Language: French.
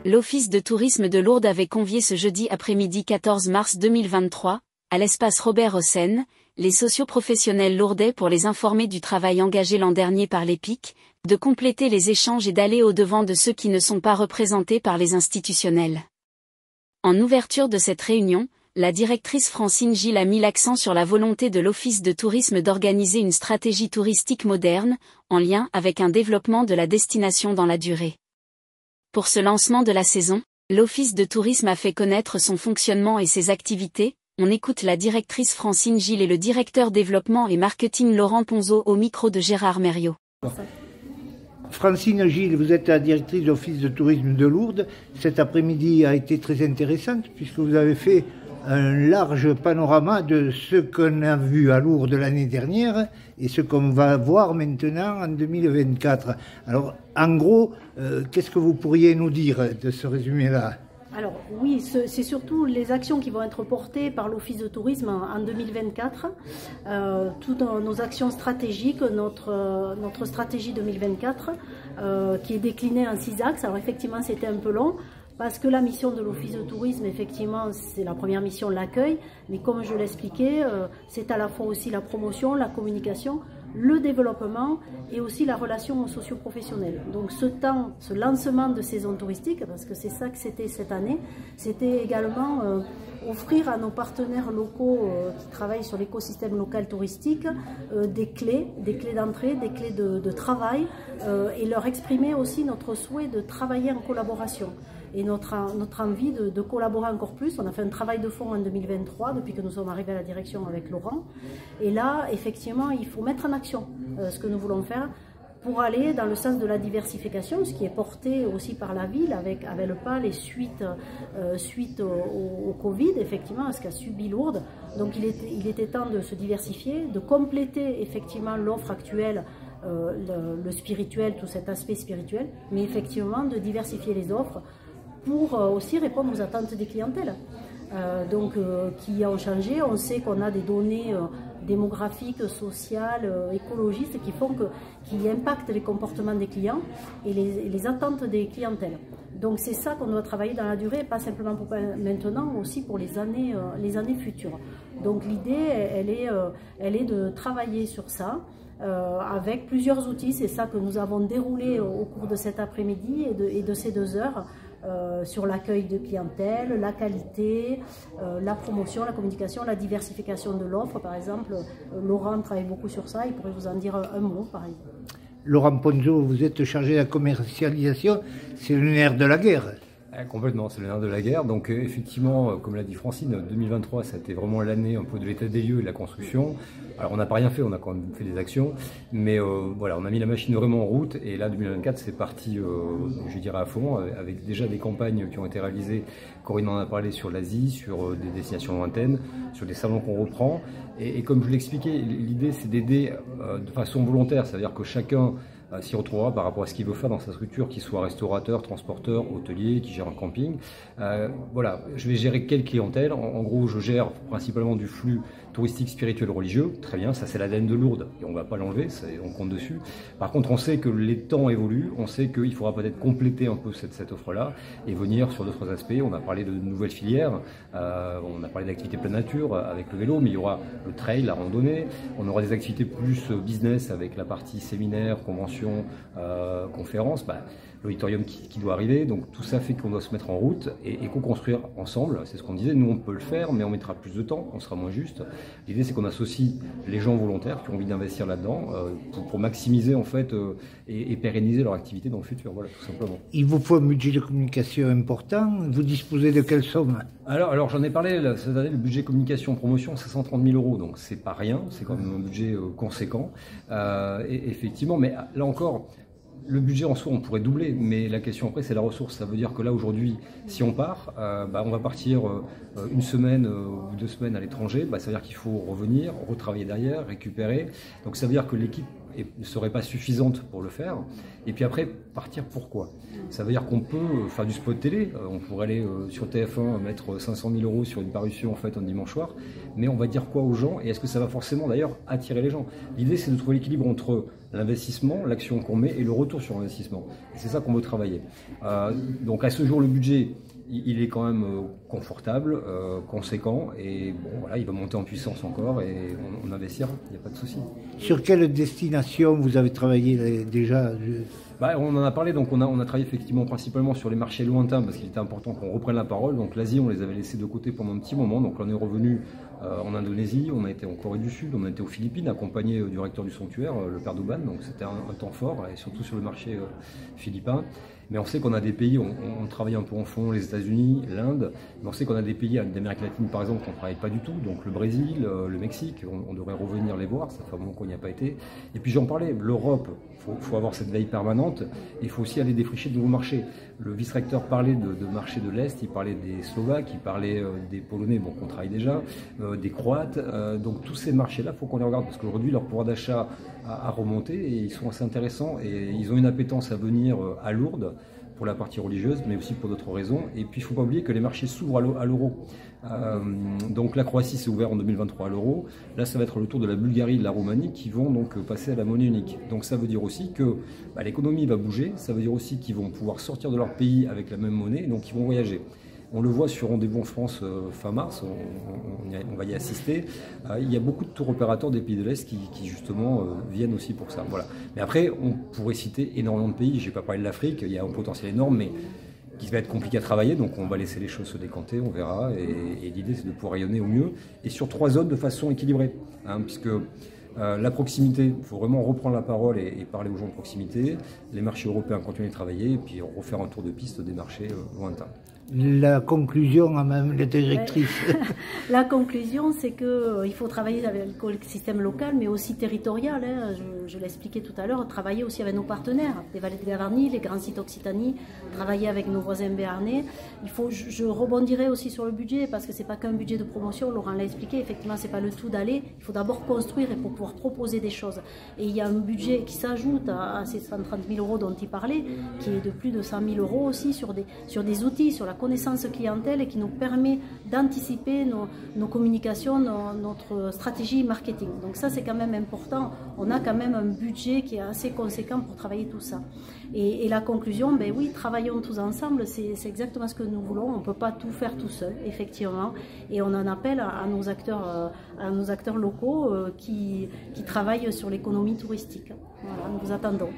L'Office de tourisme de Lourdes avait convié ce jeudi après-midi 14 mars 2023, à l'espace Robert Hossein, les socioprofessionnels lourdais pour les informer du travail engagé l'an dernier par l'EPIC, de compléter les échanges et d'aller au-devant de ceux qui ne sont pas représentés par les institutionnels. En ouverture de cette réunion, la directrice Francine Gilles a mis l'accent sur la volonté de l'Office de tourisme d'organiser une stratégie touristique moderne, en lien avec un développement de la destination dans la durée. Pour ce lancement de la saison, l'Office de tourisme a fait connaître son fonctionnement et ses activités. On écoute la directrice Francine Gilles et le directeur développement et marketing Laurent Ponzo au micro de Gérard Mériot. Francine Gilles, vous êtes la directrice de l'Office de tourisme de Lourdes. Cet après-midi a été très intéressante puisque vous avez fait un large panorama de ce qu'on a vu à Lourdes l'année dernière et ce qu'on va voir maintenant en 2024. Alors, en gros, qu'est-ce que vous pourriez nous dire de ce résumé-là ? Alors oui, c'est surtout les actions qui vont être portées par l'Office de tourisme en 2024. Toutes nos actions stratégiques, notre stratégie 2024, qui est déclinée en 6 axes. Alors effectivement, c'était un peu long, parce que la mission de l'Office de tourisme, effectivement, c'est la première mission, l'accueil, mais comme je l'expliquais, c'est à la fois aussi la promotion, la communication, le développement et aussi la relation socio-professionnelle. Donc ce lancement de saison touristique, parce que c'est ça que c'était cette année, c'était également offrir à nos partenaires locaux qui travaillent sur l'écosystème local touristique des clés d'entrée, des clés de travail et leur exprimer aussi notre souhait de travailler en collaboration. Et notre envie de collaborer encore plus. On a fait un travail de fond en 2023, depuis que nous sommes arrivés à la direction avec Laurent. Et là, effectivement, il faut mettre en action ce que nous voulons faire pour aller dans le sens de la diversification, ce qui est porté aussi par la ville avec le PAL et suite au Covid, effectivement, ce qu'a subi Lourdes. Donc il était temps de se diversifier, de compléter effectivement l'offre actuelle, le spirituel, tout cet aspect spirituel, mais effectivement de diversifier les offres pour aussi répondre aux attentes des clientèles qui ont changé. On sait qu'on a des données démographiques, sociales, écologistes qui impactent les comportements des clients et les attentes des clientèles. Donc c'est ça qu'on doit travailler dans la durée, pas simplement pour maintenant, mais aussi pour les années futures. Donc l'idée, elle est de travailler sur ça. Avec plusieurs outils, c'est ça que nous avons déroulé au cours de cet après-midi et de ces 2 heures sur l'accueil de clientèle, la qualité, la promotion, la communication, la diversification de l'offre. Par exemple, Laurent travaille beaucoup sur ça, il pourrait vous en dire un mot par exemple. Laurent Ponzo, vous êtes chargé de la commercialisation, c'est le nerf de la guerre. Complètement, c'est le nerf de la guerre. Donc effectivement, comme l'a dit Francine, 2023, ça a été vraiment l'année un peu de l'état des lieux et de la construction. Alors on n'a pas rien fait, on a quand même fait des actions, mais voilà, on a mis la machine vraiment en route et là 2024 c'est parti, je dirais à fond, avec déjà des campagnes qui ont été réalisées. Corinne en a parlé sur l'Asie, sur des destinations lointaines, sur des salons qu'on reprend. Et comme je l'expliquais, l'idée c'est d'aider de façon volontaire, c'est-à-dire que chacun s'y retrouvera par rapport à ce qu'il veut faire dans sa structure, qu'il soit restaurateur, transporteur, hôtelier, qui gère un camping. Voilà, je vais gérer quelle clientèle. En gros, je gère principalement du flux touristique, spirituel, religieux. Très bien, ça c'est l'ADN de Lourdes et on ne va pas l'enlever, on compte dessus. Par contre, on sait que les temps évoluent, on sait qu'il faudra peut-être compléter un peu cette offre-là et venir sur d'autres aspects. On a parlé de nouvelles filières, on a parlé d'activités pleine nature avec le vélo, mais il y aura le trail, la randonnée. On aura des activités plus business avec la partie séminaire, convention, conférence. L'auditorium qui doit arriver, donc tout ça fait qu'on doit se mettre en route et co-construire ensemble, c'est ce qu'on disait, nous on peut le faire mais on mettra plus de temps, on sera moins juste. L'idée c'est qu'on associe les gens volontaires qui ont envie d'investir là-dedans pour maximiser en fait et pérenniser leur activité dans le futur, voilà tout simplement. Il vous faut un budget de communication important, vous disposez de quelle somme? Alors j'en ai parlé cette année, le budget communication promotion c'est 130 000 €, donc c'est pas rien, c'est quand même un budget conséquent, et effectivement, mais là encore, le budget en soi, on pourrait doubler, mais la question après, c'est la ressource. Ça veut dire que là, aujourd'hui, si on part, on va partir une semaine ou 2 semaines à l'étranger. Ça veut dire qu'il faut revenir, retravailler derrière, récupérer. Donc ça veut dire que l'équipe ne serait pas suffisante pour le faire. Et puis après, partir pourquoi? Ça veut dire qu'on peut faire du spot télé, on pourrait aller sur TF1 mettre 500 000 € sur une parution en fait un dimanche soir, mais on va dire quoi aux gens et est-ce que ça va forcément d'ailleurs attirer les gens? L'idée c'est de trouver l'équilibre entre l'investissement, l'action qu'on met et le retour sur investissement. C'est ça qu'on veut travailler. Donc à ce jour le budget il est quand même confortable, conséquent, et bon voilà, il va monter en puissance encore et on investira, il n'y a pas de souci. Sur quelle destination vous avez travaillé déjà? On en a parlé, donc on a travaillé effectivement principalement sur les marchés lointains parce qu'il était important qu'on reprenne la parole. Donc l'Asie, on les avait laissés de côté pendant un petit moment, donc là on est revenu en Indonésie, on a été en Corée du Sud, on a été aux Philippines accompagné du recteur du sanctuaire, le père Douban, donc c'était un temps fort et surtout sur le marché philippin. Mais on sait qu'on a des pays, on travaille un peu en fond, les États-Unis, l'Inde, mais on sait qu'on a des pays d'Amérique latine par exemple qu'on ne travaille pas du tout, donc le Brésil, le Mexique, on devrait revenir les voir, ça fait un moment qu'on n'y a pas été. Et puis j'en parlais, l'Europe, il faut avoir cette veille permanente, et il faut aussi aller défricher de nouveaux marchés. Le vice-recteur parlait de marchés de l'Est, il parlait des Slovaques, il parlait des Polonais, bon qu'on travaille déjà, des Croates, donc tous ces marchés-là, il faut qu'on les regarde, parce qu'aujourd'hui leur pouvoir d'achat a remonté, et ils sont assez intéressants, et ils ont une appétence à venir à Lourdes, pour la partie religieuse, mais aussi pour d'autres raisons. Et puis il ne faut pas oublier que les marchés s'ouvrent à l'euro. Donc la Croatie s'est ouverte en 2023 à l'euro. Là, ça va être le tour de la Bulgarie et de la Roumanie qui vont donc passer à la monnaie unique. Donc ça veut dire aussi que l'économie va bouger, ça veut dire aussi qu'ils vont pouvoir sortir de leur pays avec la même monnaie, donc ils vont voyager. On le voit sur Rendez-vous en France fin mars, on va y assister. Il y a beaucoup de tours opérateurs des pays de l'Est qui justement viennent aussi pour ça. Voilà. Mais après, on pourrait citer énormément de pays. Je n'ai pas parlé de l'Afrique, il y a un potentiel énorme, mais qui va être compliqué à travailler. Donc on va laisser les choses se décanter, on verra. Et l'idée, c'est de pouvoir rayonner au mieux. Et sur 3 zones de façon équilibrée. Puisque la proximité, il faut vraiment reprendre la parole et parler aux gens de proximité. Les marchés européens continuer de travailler et puis refaire un tour de piste des marchés lointains. La conclusion à même la directrice. La conclusion, c'est qu'il faut travailler avec le système local, mais aussi territorial. Je l'expliquais tout à l'heure, travailler aussi avec nos partenaires, les vallées de Gavarnie, les grands sites Occitanie, travailler avec nos voisins béarnais. Je rebondirai aussi sur le budget, parce que ce n'est pas qu'un budget de promotion, Laurent l'a expliqué, effectivement, ce n'est pas le tout d'aller. Il faut d'abord construire et pour pouvoir proposer des choses. Et il y a un budget qui s'ajoute à ces 130 000 € dont il parlait, qui est de plus de 100 000 € aussi sur des outils, sur la connaissance clientèle et qui nous permet d'anticiper nos communications, notre stratégie marketing. Donc ça c'est quand même important, on a quand même un budget qui est assez conséquent pour travailler tout ça. Et la conclusion, ben oui, travaillons tous ensemble, c'est exactement ce que nous voulons, on ne peut pas tout faire tout seul, effectivement, et on en appelle à nos acteurs locaux qui travaillent sur l'économie touristique. Voilà, nous vous attendons.